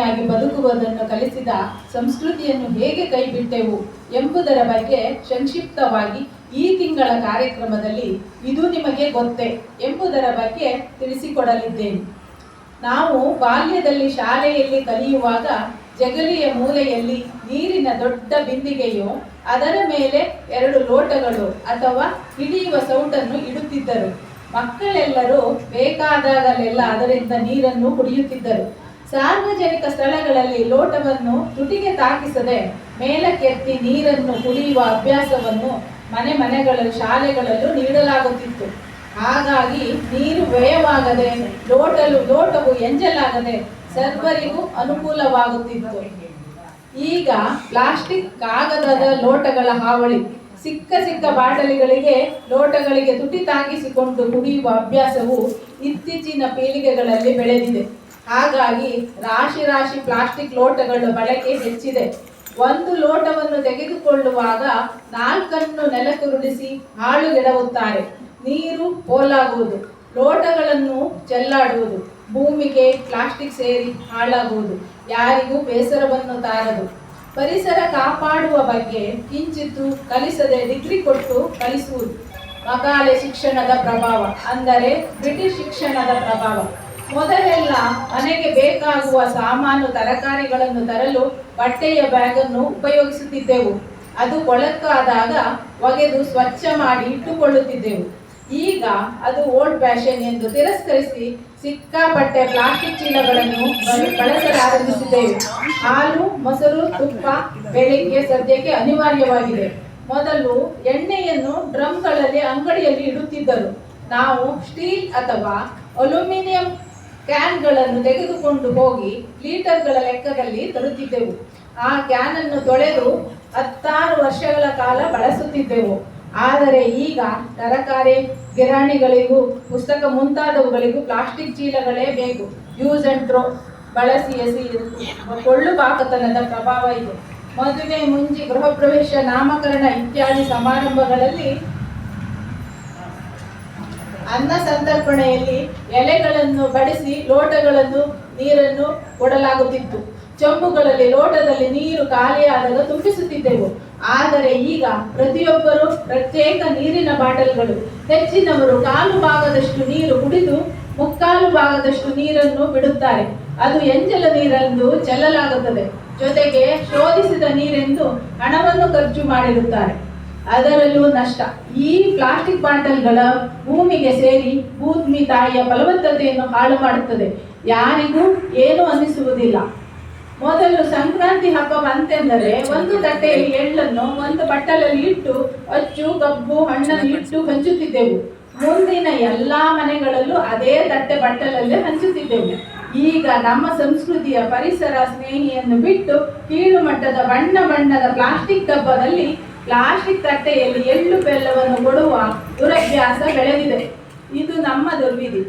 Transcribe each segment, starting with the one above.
ಆಗಿ ಬದುಕುವುದನ್ನು ಕಲಿಸಿದ ಸಂಸ್ಕೃತಿಯನ್ನು ಹೇಗೆ ಕೈಬಿಟ್ಟೆವು ಎಂಬುದರ ಬಗ್ಗೆ ಸಂಕ್ಷಿಪ್ತವಾಗಿ ಈ ತಿಂಗಳ ಕಾರ್ಯಕ್ರಮದಲ್ಲಿ ಇದು ನಿಮಗೆ ಗೊತ್ತೇ ಎಂಬುದರ ಬಗ್ಗೆ ತಿಳಿಸಿಕೊಡಲಿದ್ದೇನೆ. ನಾವು ಬಾಲ್ಯದಲ್ಲಿ ಶಾಲೆಯಲ್ಲಿ ಕಲಿಯುವಾಗ ಜಗಲಿಯ ಮೂಲೆಯಲ್ಲಿ ನೀರಿನ ದೊಡ್ಡ ಬಿಂದಿಗೆಯು ಅದರ ಮೇಲೆ 2 ಲೋಟಗಳು ಅಥವಾ ಹಿಡಿಯುವ ಸೌಟನ್ನು ಇಡುತ್ತಿದ್ದರು. ಮಕ್ಕಳೆಲ್ಲರೂ ಬೇಕಾದಾಗಲೆಲ್ಲ ಅದರಿಂದ ನೀರನ್ನು ಕುಡಿಯುತ್ತಿದ್ದರು. ಸಾರ್ವಜನಿಕ ಸ್ಥಳಗಳಲ್ಲಿ ಲೋಟವನ್ನು ತುಟಿಗೆ ತಾಕಿಸದೆ ಮೇಲಕ್ಕೆತ್ತಿ ನೀರನ್ನು ಕುಡಿಯುವ ಅಭ್ಯಾಸವನ್ನು ಮನೆಗಳಲ್ಲಿ ಶಾಲೆಗಳಲ್ಲೂ ನೀಡಲಾಗುತ್ತಿತ್ತು. ಹಾಗಾಗಿ ನೀರು ವ್ಯಯವಾಗದೆ ಲೋಟವು ಎಂಜಲಾಗದೆ ಸರ್ವರಿಗೂ ಅನುಕೂಲವಾಗುತ್ತಿತ್ತು. ಈಗ ಪ್ಲಾಸ್ಟಿಕ್ ಕಾಗದದ ಲೋಟಗಳ ಹಾವಳಿ. ಸಿಕ್ಕ ಬಾಟಲಿಗಳಿಗೆ ಲೋಟಗಳಿಗೆ ತುಟಿ ತಾಗಿಸಿಕೊಂಡು ಕುಡಿಯುವ ಅಭ್ಯಾಸವು ಇತ್ತೀಚಿನ ಪೀಳಿಗೆಗಳಲ್ಲಿ ಬೆಳೆದಿದೆ. ಹಾಗಾಗಿ ರಾಶಿ ಪ್ಲಾಸ್ಟಿಕ್ ಲೋಟಗಳ ಬಳಕೆ ಹೆಚ್ಚಿದೆ. 1 ಲೋಟವನ್ನು ತೆಗೆದುಕೊಳ್ಳುವಾಗ 4 ನೆಲಕ್ಕುರುಳಿಸಿ ಹಾಳುಗೆಡವುತ್ತಾರೆ. ನೀರು ಪೋಲಾಗುವುದು, ಲೋಟಗಳನ್ನು ಚೆಲ್ಲಾಡುವುದು, ಭೂಮಿಗೆ ಪ್ಲಾಸ್ಟಿಕ್ ಸೇರಿ ಹಾಳಾಗುವುದು ಯಾರಿಗೂ ಬೇಸರವನ್ನು ತಾರದು. ಪರಿಸರ ಕಾಪಾಡುವ ಬಗ್ಗೆ ಕಿಂಚಿತ್ತು ಕಲಿಸದೆ ಡಿಗ್ರಿ ಕೊಟ್ಟು ಕಲಿಸುವುದು ಮಕಾಲೆ ಶಿಕ್ಷಣದ ಪ್ರಭಾವ, ಅಂದರೆ ಬ್ರಿಟಿಷ್ ಶಿಕ್ಷಣದ ಪ್ರಭಾವ. ಮೊದಲೆಲ್ಲ ಮನೆಗೆ ಬೇಕಾಗುವ ಸಾಮಾನು ತರಕಾರಿಗಳನ್ನು ತರಲು ಬಟ್ಟೆಯ ಬ್ಯಾಗನ್ನು ಉಪಯೋಗಿಸುತ್ತಿದ್ದೆವು. ಅದು ಕೊಳಕಾದಾಗ ಒಗೆದು ಸ್ವಚ್ಛ ಮಾಡಿ ಇಟ್ಟುಕೊಳ್ಳುತ್ತಿದ್ದೆವು. ಈಗ ಅದು ಓಲ್ಡ್ ಫ್ಯಾಷನ್ ಎಂದು ತಿರಸ್ಕರಿಸಿ ಸಿಕ್ಕಾಪಟ್ಟೆ ಪ್ಲಾಸ್ಟಿಕ್ ಚೀಲಗಳನ್ನು ಬಳಸಲಾರಂಭಿಸಿದ್ದೇವೆ. ಹಾಲು, ಮೊಸರು, ತುಪ್ಪ ಬೆಳಿಗ್ಗೆ ಸದ್ಯಕ್ಕೆ ಅನಿವಾರ್ಯವಾಗಿದೆ. ಮೊದಲು ಎಣ್ಣೆಯನ್ನು ಡ್ರಮ್ಗಳಲ್ಲಿ ಅಂಗಡಿಯಲ್ಲಿ ಇಡುತ್ತಿದ್ದರು. ನಾವು ಸ್ಟೀಲ್ ಅಥವಾ ಅಲ್ಯೂಮಿನಿಯಂ ಕ್ಯಾನ್ಗಳನ್ನು ತೆಗೆದುಕೊಂಡು ಹೋಗಿ ಲೀಟರ್ಗಳ ಲೆಕ್ಕದಲ್ಲಿ ತರುತ್ತಿದ್ದೆವು. ಆ ಕ್ಯಾನನ್ನು ತೊಳೆದು 16 ವರ್ಷಗಳ ಕಾಲ ಬಳಸುತ್ತಿದ್ದೆವು. ಆದರೆ ಈಗ ತರಕಾರಿ ಗಿರಾಣಿಗಳಿಗೂ ಪುಸ್ತಕ ಮುಂತಾದವುಗಳಿಗೂ ಪ್ಲಾಸ್ಟಿಕ್ ಚೀಲಗಳೇ ಬೇಕು. ಯೂಸ್ ಅಂಡ್ ಥ್ರೋ, ಬಳಸಿ ಎಸೆಯುವುದು ಕೊಳ್ಳು ಬಾಕತನದ ಪ್ರಭಾವ ಇದೆ. ಮದುವೆ, ಮುಂಜಿ, ಗೃಹ ಪ್ರವೇಶ, ನಾಮಕರಣ ಇತ್ಯಾದಿ ಸಮಾರಂಭಗಳಲ್ಲಿ ಅನ್ನ ಸಂತರ್ಪಣೆಯಲ್ಲಿ ಎಲೆಗಳನ್ನು ಬಡಿಸಿ ಲೋಟಗಳನ್ನು ನೀರನ್ನು ಕೊಡಲಾಗುತ್ತಿತ್ತು. ಚಂಬುಗಳಲ್ಲಿ ಲೋಟದಲ್ಲಿ ನೀರು ಖಾಲಿಯಾದಾಗ ತುಂಬಿಸುತ್ತಿದ್ದೆವು. ಆದರೆ ಈಗ ಪ್ರತಿಯೊಬ್ಬರು ಪ್ರತ್ಯೇಕ ನೀರಿನ ಬಾಟಲ್ಗಳು. ಹೆಚ್ಚಿನವರು 1/4 ಭಾಗದಷ್ಟು ನೀರು ಕುಡಿದು 3/4 ಭಾಗದಷ್ಟು ನೀರನ್ನು ಬಿಡುತ್ತಾರೆ. ಅದು ಎಂಜಲ ನೀರೆಂದು ಚೆಲ್ಲಲಾಗುತ್ತದೆ. ಜೊತೆಗೆ ಶೋಧಿಸಿದ ನೀರೆಂದು ಹಣವನ್ನು ಖರ್ಚು ಮಾಡಿರುತ್ತಾರೆ. ಅದರಲ್ಲೂ ನಷ್ಟ. ಈ ಪ್ಲಾಸ್ಟಿಕ್ ಬಾಟಲ್ಗಳ ಭೂಮಿಗೆ ಸೇರಿ ಭೂಮಿ ತಾಯಿಯ ಫಲವತ್ತತೆಯನ್ನು ಹಾಳು ಮಾಡುತ್ತದೆ. ಯಾರಿಗೂ ಏನೂ ಅನ್ನಿಸುವುದಿಲ್ಲ. ಮೊದಲು ಸಂಕ್ರಾಂತಿ ಹಬ್ಬ ಬಂತೆಂದರೆ 1 ತಟ್ಟೆಯಲ್ಲಿ ಎಳ್ಳನ್ನು 1 ಬಟ್ಟಲಲ್ಲಿ ಇಟ್ಟು ಅಚ್ಚು, ಕಬ್ಬು, ಹಣ್ಣನ್ನು ಇಟ್ಟು ಹಂಚುತ್ತಿದ್ದೆವು. ಮುಂದಿನ ಎಲ್ಲ ಮನೆಗಳಲ್ಲೂ ಅದೇ ತಟ್ಟೆ ಬಟ್ಟಲಲ್ಲೇ ಹಂಚುತ್ತಿದ್ದೆವು. ಈಗ ನಮ್ಮ ಸಂಸ್ಕೃತಿಯ ಪರಿಸರ ಸ್ನೇಹಿಯನ್ನು ಬಿಟ್ಟು ಕೀಳು ಮಟ್ಟದ ಬಣ್ಣದ ಪ್ಲಾಸ್ಟಿಕ್ ಡಬ್ಬದಲ್ಲಿ ಪ್ಲಾಸ್ಟಿಕ್ ತಟ್ಟೆಯಲ್ಲಿ ಎಳ್ಳು ಬೆಲ್ಲವನ್ನು ಕೊಡುವ ದುರಭ್ಯಾಸ ಬೆಳೆದಿದೆ. ಇದು ನಮ್ಮ ದುರ್ವಿಧಿ.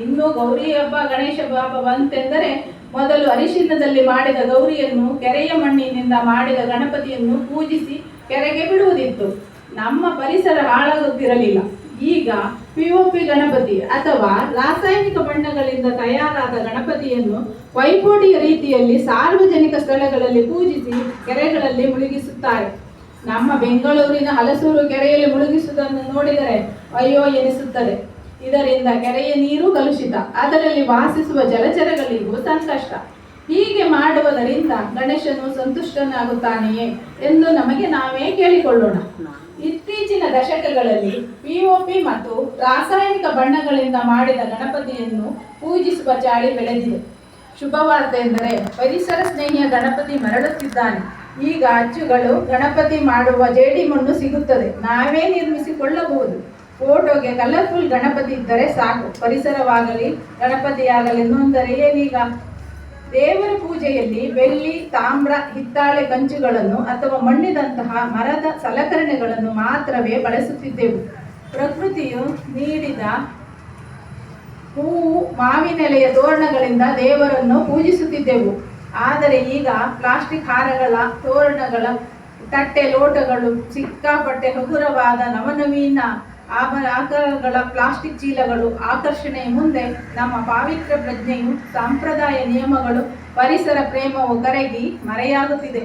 ಇನ್ನು ಗೌರಿ ಹಬ್ಬ, ಗಣೇಶ ಹಬ್ಬ ಬಂತೆಂದರೆ ಮೊದಲು ಅರಿಶಿಣದಲ್ಲಿ ಮಾಡಿದ ಗೌರಿಯನ್ನು, ಕೆರೆಯ ಮಣ್ಣಿನಿಂದ ಮಾಡಿದ ಗಣಪತಿಯನ್ನು ಪೂಜಿಸಿ ಕೆರೆಗೆ ಬಿಡುವುದಿತ್ತು. ನಮ್ಮ ಪರಿಸರ ಹಾಳಾಗುತ್ತಿರಲಿಲ್ಲ. ಈಗ POP ಗಣಪತಿ ಅಥವಾ ರಾಸಾಯನಿಕ ಬಣ್ಣಗಳಿಂದ ತಯಾರಾದ ಗಣಪತಿಯನ್ನು ಪೈಪೋಟಿಯ ರೀತಿಯಲ್ಲಿ ಸಾರ್ವಜನಿಕ ಸ್ಥಳಗಳಲ್ಲಿ ಪೂಜಿಸಿ ಕೆರೆಗಳಲ್ಲಿ ಮುಳುಗಿಸುತ್ತಾರೆ. ನಮ್ಮ ಬೆಂಗಳೂರಿನ ಹಲಸೂರು ಕೆರೆಯಲ್ಲಿ ಮುಳುಗಿಸುವುದನ್ನು ನೋಡಿದರೆ ಅಯ್ಯೋ ಎನಿಸುತ್ತದೆ. ಇದರಿಂದ ಕೆರೆಯ ನೀರು ಕಲುಷಿತ, ಅದರಲ್ಲಿ ವಾಸಿಸುವ ಜಲಚರಗಳಿಗೂ ಸಂಕಷ್ಟ. ಹೀಗೆ ಮಾಡುವುದರಿಂದ ಗಣೇಶನು ಸಂತುಷ್ಟನಾಗುತ್ತಾನೆಯೇ ಎಂದು ನಮಗೆ ನಾವೇ ಕೇಳಿಕೊಳ್ಳೋಣ. ಇತ್ತೀಚಿನ ದಶಕಗಳಲ್ಲಿ POP ಮತ್ತು ರಾಸಾಯನಿಕ ಬಣ್ಣಗಳಿಂದ ಮಾಡಿದ ಗಣಪತಿಯನ್ನು ಪೂಜಿಸುವ ಚಾಳಿ ಬೆಳೆದಿದೆ. ಶುಭವಾರ್ತೆ ಎಂದರೆ ಪರಿಸರ ಸ್ನೇಹಿಯ ಗಣಪತಿ ಮರಳುತ್ತಿದ್ದಾನೆ. ಈಗ ಅಚ್ಚುಗಳು ಗಣಪತಿ ಮಾಡುವ ಜೇಡಿ ಮಣ್ಣು ಸಿಗುತ್ತದೆ, ನಾವೇ ನಿರ್ಮಿಸಿಕೊಳ್ಳಬಹುದು. ಫೋಟೋಗೆ ಕಲರ್ಫುಲ್ ಗಣಪತಿ ಇದ್ದರೆ ಸಾಕು. ಪರಿಸರವಾಗಲಿ ಗಣಪತಿಯಾಗಲಿ ಎಂದರೆ ಏನೀಗ? ದೇವರ ಪೂಜೆಯಲ್ಲಿ ಬೆಳ್ಳಿ, ತಾಮ್ರ, ಹಿತ್ತಾಳೆ ಕಂಚುಗಳನ್ನು ಅಥವಾ ಮಣ್ಣಿನಂತಹ ಮರದ ಸಲಕರಣೆಗಳನ್ನು ಮಾತ್ರವೇ ಬಳಸುತ್ತಿದ್ದೆವು. ಪ್ರಕೃತಿಯು ನೀಡಿದ ಹೂವು, ಮಾವಿನೆಲೆಯ ತೋರಣಗಳಿಂದ ದೇವರನ್ನು ಪೂಜಿಸುತ್ತಿದ್ದೆವು. ಆದರೆ ಈಗ ಪ್ಲಾಸ್ಟಿಕ್ ಹಾರಗಳ, ತೋರಣಗಳ, ತಟ್ಟೆ, ಲೋಟಗಳು, ಸಿಕ್ಕಾಪಟ್ಟೆ ಹಗುರವಾದ ನವನವೀನ ಆಕಾರಗಳ ಪ್ಲಾಸ್ಟಿಕ್ ಚೀಲಗಳು ಆಕರ್ಷಣೆಯ ಮುಂದೆ ನಮ್ಮ ಪಾವಿತ್ರ್ಯ ಪ್ರಜ್ಞೆಯು, ಸಂಪ್ರದಾಯ ನಿಯಮಗಳು, ಪರಿಸರ ಪ್ರೇಮವು ಕರಗಿ ಮರೆಯಾಗುತ್ತಿದೆ.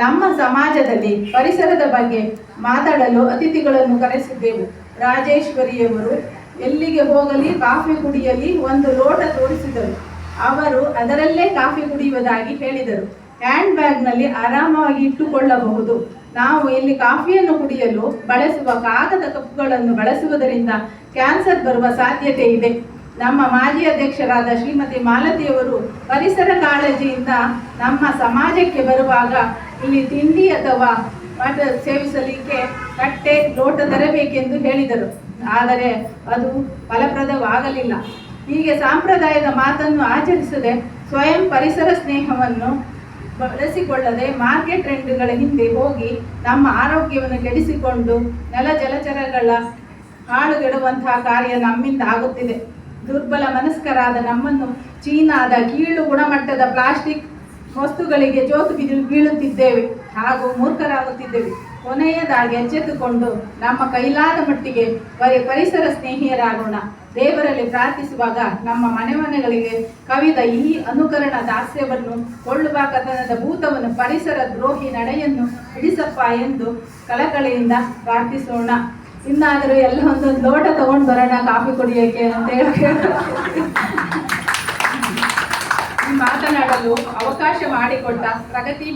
ನಮ್ಮ ಸಮಾಜದಲ್ಲಿ ಪರಿಸರದ ಬಗ್ಗೆ ಮಾತಾಡಲು ಅತಿಥಿಗಳನ್ನು ಕರೆಸಿದ್ದೆವು. ರಾಜೇಶ್ವರಿಯವರು ಎಲ್ಲಿಗೆ ಹೋಗಲಿ ಕಾಫಿ ಕುಡಿಯಲಿ ಒಂದು ಲೋಟ ತೋರಿಸಿದರು. ಅವರು ಅದರಲ್ಲೇ ಕಾಫಿ ಕುಡಿಯುವುದಾಗಿ ಹೇಳಿದರು. ಹ್ಯಾಂಡ್ ಬ್ಯಾಗ್ನಲ್ಲಿ ಆರಾಮವಾಗಿ ಇಟ್ಟುಕೊಳ್ಳಬಹುದು. ನಾವು ಇಲ್ಲಿ ಕಾಫಿಯನ್ನು ಕುಡಿಯಲು ಬಳಸುವ ಕಾಗದ ಕಪ್ಪುಗಳನ್ನು ಬಳಸುವುದರಿಂದ ಕ್ಯಾನ್ಸರ್ ಬರುವ ಸಾಧ್ಯತೆ ಇದೆ. ನಮ್ಮ ಮಾಜಿ ಅಧ್ಯಕ್ಷರಾದ ಶ್ರೀಮತಿ ಮಾಲತಿಯವರು ಪರಿಸರ ಕಾಳಜಿಯಿಂದ ನಮ್ಮ ಸಮಾಜಕ್ಕೆ ಬರುವಾಗ ಇಲ್ಲಿ ತಿಂಡಿ ಅಥವಾ ವಾಟರ್ ಸೇವಿಸಲಿಕ್ಕೆ ತಟ್ಟೆ ಲೋಟ ತರಬೇಕೆಂದು ಹೇಳಿದರು. ಆದರೆ ಅದು ಫಲಪ್ರದವಾಗಲಿಲ್ಲ. ಹೀಗೆ ಸಾಂಪ್ರದಾಯದ ಮಾತನ್ನು ಆಚರಿಸದೆ ಸ್ವಯಂ ಪರಿಸರ ಸ್ನೇಹವನ್ನು ಬಳಸಿಕೊಳ್ಳದೆ ಮಾರ್ಕೆಟ್ ಟ್ರೆಂಡ್ಗಳ ಹಿಂದೆ ಹೋಗಿ ನಮ್ಮ ಆರೋಗ್ಯವನ್ನು ಕೆಡಿಸಿಕೊಂಡು ನೆಲ ಜಲಚರಗಳ ಹಾಳುಗೆಡುವಂತಹ ಕಾರ್ಯ ನಮ್ಮಿಂದ ಆಗುತ್ತಿದೆ. ದುರ್ಬಲ ಮನಸ್ಕರಾದ ನಮ್ಮನ್ನು ಚೀನಾದ ಕೀಳು ಗುಣಮಟ್ಟದ ಪ್ಲಾಸ್ಟಿಕ್ ವಸ್ತುಗಳಿಗೆ ಜೋತು ಬೀಳುತ್ತಿದ್ದೇವೆ ಹಾಗೂ ಮೂರ್ಖರಾಗುತ್ತಿದ್ದೇವೆ. ಕೊನೆಯದಾಗಿ ಎಚ್ಚೆತ್ತುಕೊಂಡು ನಮ್ಮ ಕೈಲಾದ ಮಟ್ಟಿಗೆ ಪರಿಸರ ಸ್ನೇಹಿಯರಾಗೋಣ. ದೇವರಲ್ಲಿ ಪ್ರಾರ್ಥಿಸುವಾಗ ನಮ್ಮ ಮನೆಗಳಿಗೆ ಕವಿದ ಈ ಅನುಕರಣ ದಾಸ್ಯವನ್ನು, ಕೊಳ್ಳುಬಾಕತನದ ಭೂತವನ್ನು, ಪರಿಸರ ದ್ರೋಹಿ ನಡೆಯನ್ನು ಬಿಡಿಸಪ್ಪ ಎಂದು ಕಳಕಳಿಯಿಂದ ಪ್ರಾರ್ಥಿಸೋಣ. ಇನ್ನಾದರೂ ಎಲ್ಲ ಒಂದೊಂದು ಲೋಟ ತಗೊಂಡು ಬರೋಣ ಕಾಫಿ ಕುಡಿಯೋಕೆ ಅಂತ ಹೇಳಿ ಮಾತನಾಡಲು ಅವಕಾಶ ಮಾಡಿಕೊಟ್ಟ ಪ್ರಗತಿ